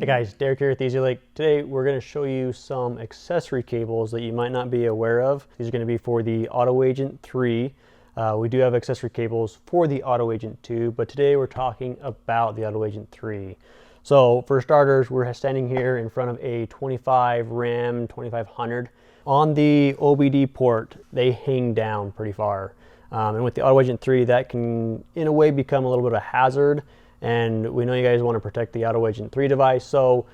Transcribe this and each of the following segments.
Hey guys, Derek here with EasyLink. Today we're going to show you some accessory cables that you might not be aware of. These are going to be for the Auto Agent 3. We do have accessory cables for the Auto Agent 2, but today we're talking about the Auto Agent 3. So for starters, we're standing here in front of a 25 Ram 2500. On the OBD port, they hang down pretty far. And with the Auto Agent 3, that can in a way become a little bit of a hazard. And we know you guys want to protect the Auto Agent 3 device, so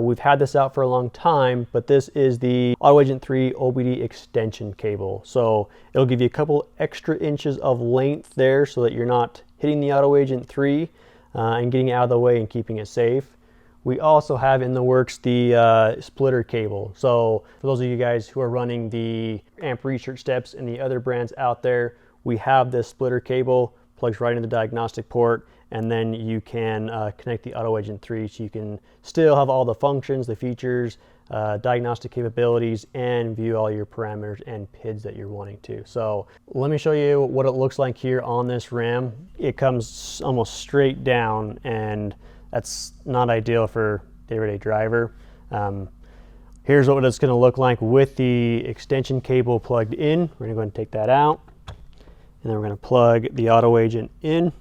we've had this out for a long time, but this is the Auto Agent 3 OBD extension cable. So it'll give you a couple extra inches of length there so that you're not hitting the Auto Agent 3 and getting it out of the way and keeping it safe. We also have in the works the splitter cable. So for those of you guys who are running the amp research steps and the other brands out there, we have this splitter cable, plugs right into the diagnostic port, and then you can connect the Auto Agent 3 so you can still have all the functions, the features, diagnostic capabilities, and view all your parameters and PIDs that you're wanting to. So let me show you what it looks like here on this Ram. It comes almost straight down, and that's not ideal for the everyday driver. Here's what it's going to look like with the extension cable plugged in. We're going to go ahead and take that out, and then we're going to plug the Auto Agent in.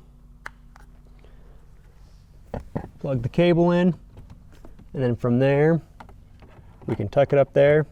Plug the cable in, and then from there we can tuck it up there,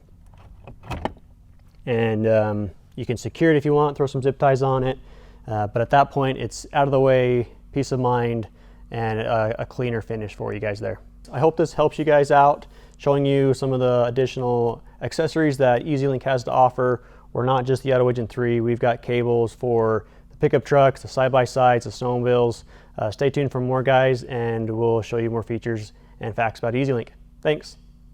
and you can secure it if you want, throw some zip ties on it, but at that point it's out of the way, peace of mind, and a cleaner finish for you guys there. I hope this helps you guys out, showing you some of the additional accessories that EasyLink has to offer. We're not just the Auto Agent 3, we've got cables for the pickup trucks, the side-by-sides, the snowmobiles. Stay tuned for more, guys, and we'll show you more features and facts about EasyLink. Thanks.